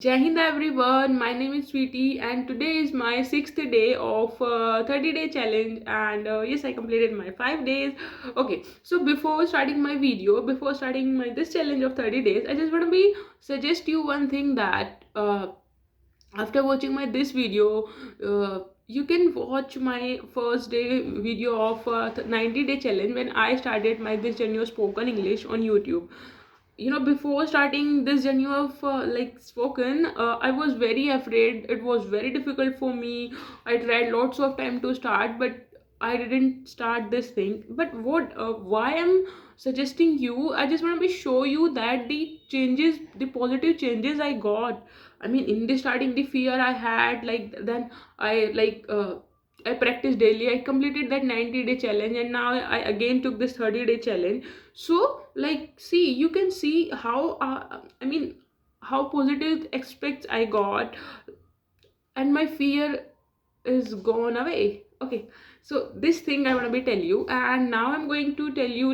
Jai Hind everyone, my name is Sweetie and today is my sixth day of 30-day challenge and yes, I completed my 5 days. Okay, so before starting my video, before starting my this challenge of 30 days, I just want to be suggest you one thing that after watching my this video, you can watch my first day video of 90-day challenge when I started my this journey of spoken English on YouTube. Before starting this journey of spoken, I was very afraid. It was very difficult for me. I tried lots of time to start, but I didn't start this thing. But what why I'm suggesting you, I just want to be show you that the changes, the positive changes I got. I mean, in the starting, the fear I had, like then I I practiced daily. I completed that 90-day challenge, and now I again took this 30-day challenge. So see, you can see how I mean how positive aspects I got, and my fear is gone away. Okay, so this thing I want to be tell you, and now I'm going to tell you,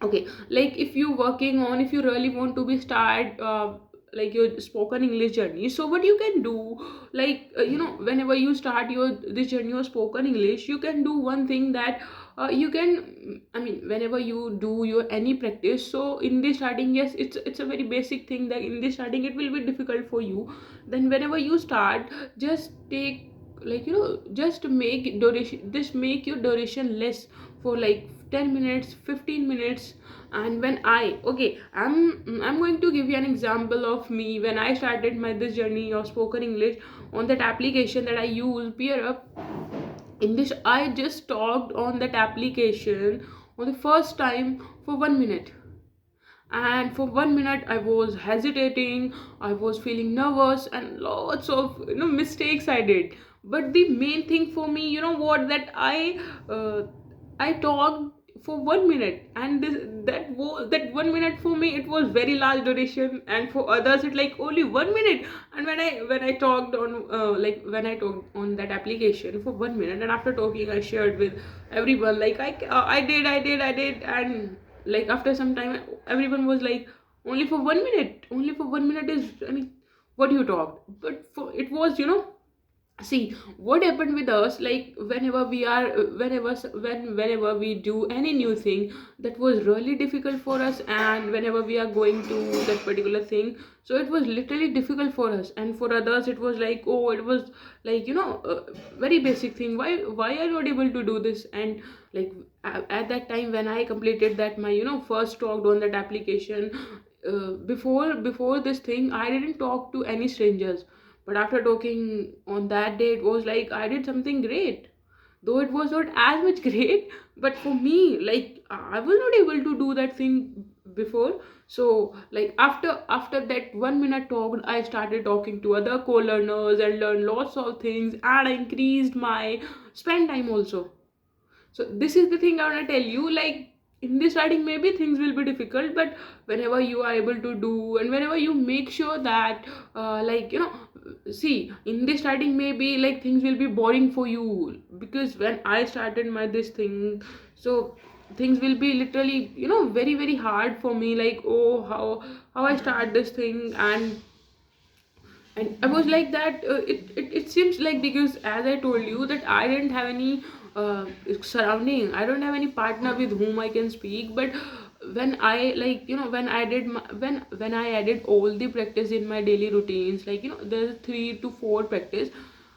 okay, like if you working on, if you really want to be start like your spoken English journey, so what you can do, whenever you start your this journey of spoken English, you can do one thing that you can, I mean, whenever you do your any practice, so in the starting, yes, it's a very basic thing that in the starting it will be difficult for you. Then whenever you start, just take, just make duration, just make your duration less for like 10 minutes, 15 minutes. And when I, okay, I'm going to give you an example of me when I started my this journey of spoken English on that application that I use, Peer Up. In this, I just talked on that application on the first time for 1 minute, and for 1 minute I was hesitating, I was feeling nervous, and lots of mistakes I did. But the main thing for me, you know what, that uh, I talked for 1 minute, and that 1 minute for me, it was very large duration, and for others it like only 1 minute. And when I talked on when I talked on that application for 1 minute, and after talking I shared with everyone, like I did, and like after some time everyone was like, only for 1 minute, only for 1 minute is, I mean, what you talked. But for it was, see what happened with us, like whenever we are whenever we do any new thing, that was really difficult for us, and whenever we are going to that particular thing, so it was literally difficult for us, and for others it was like, oh, it was like, very basic thing, why are you not able to do this. And like at that time when I completed that my first talked on that application, before this thing I didn't talk to any strangers. But after talking on that day, it was like I did something great, though it was not as much great. But for me, like I was not able to do that thing before. So like after that 1 minute talk, I started talking to other co-learners and learned lots of things, and I increased my spend time also. So this is the thing I want to tell you, like in the starting maybe things will be difficult, but whenever you are able to do, and whenever you make sure that see, in the starting maybe like things will be boring for you, because when I started my this thing, so things will be literally very very hard for me, like, oh, how I start this thing. And I was like that, it seems like, because as I told you that I didn't have any surrounding, I don't have any partner with whom I can speak. But when I, when I did when I added all the practice in my daily routines, like there's 3 to 4 practice.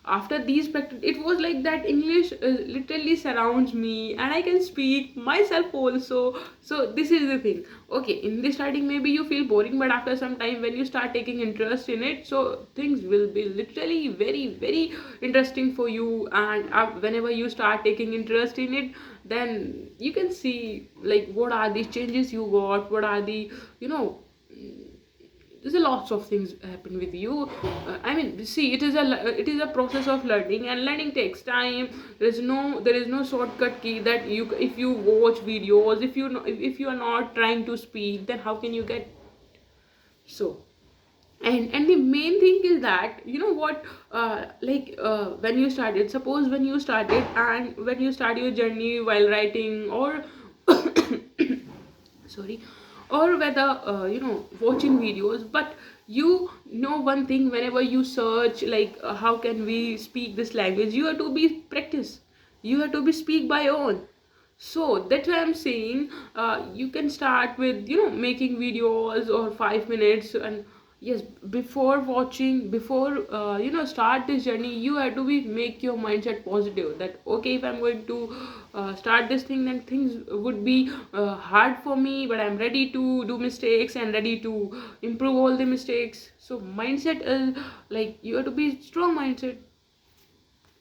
After these practice, it was like that English literally surrounds me, and I can speak myself also. So this is the thing. Okay, in the starting maybe you feel boring, but after some time when you start taking interest in it, so things will be literally very very interesting for you. And whenever you start taking interest in it, then you can see like what are the changes you got, what are the, you know there's a lots of things happen with you. I mean, see, it is a process of learning, and learning takes time. There is no shortcut key that you, if you watch videos, if you are not trying to speak, then how can you get. So, and the main thing is that, you know what, when you started, suppose when you started, and when you start your journey while writing, or sorry, or whether watching videos. But you know one thing, whenever you search like how can we speak this language, you have to be practice, you have to be speak by your own. So that's why I'm saying you can start with making videos or 5 minutes. And yes, before watching, before start this journey, you have to be make your mindset positive, that okay, if I'm going to start this thing, then things would be hard for me, but I'm ready to do mistakes and ready to improve all the mistakes. So mindset is like, you have to be strong mindset.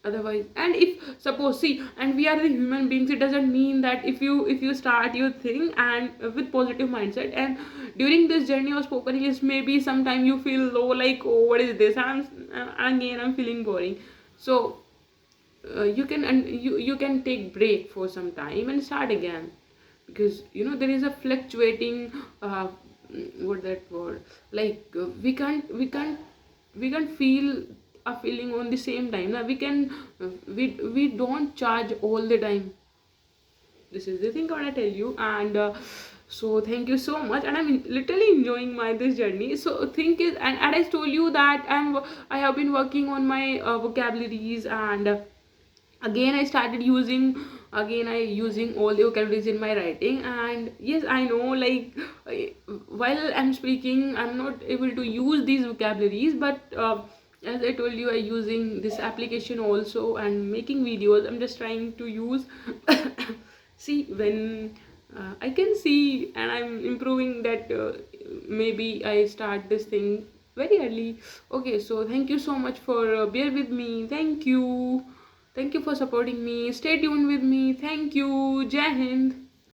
Otherwise, and if suppose, see, and we are the human beings, it doesn't mean that if you start your thing and with positive mindset, and during this journey of spoken English, maybe sometime you feel low, like, oh, what is this, I'm feeling boring. So you can, and you can take break for some time and start again, because there is a fluctuating what that word, like we can't feel a feeling on the same time. Now we can we don't charge all the time. This is the thing I want to tell you. And so thank you so much, and I'm literally enjoying my this journey. So think is, and I told you that I have been working on my vocabularies. And again I using all the vocabularies in my writing. And yes, I know, like, while I'm speaking, I'm not able to use these vocabularies, but as I told you, I using this application also, and making videos, I'm just trying to use see, when I can see and I'm improving, that maybe I start this thing very early. Okay, so thank you so much for bear with me. Thank you for supporting me. Stay tuned with me. Thank you. Jai Hind.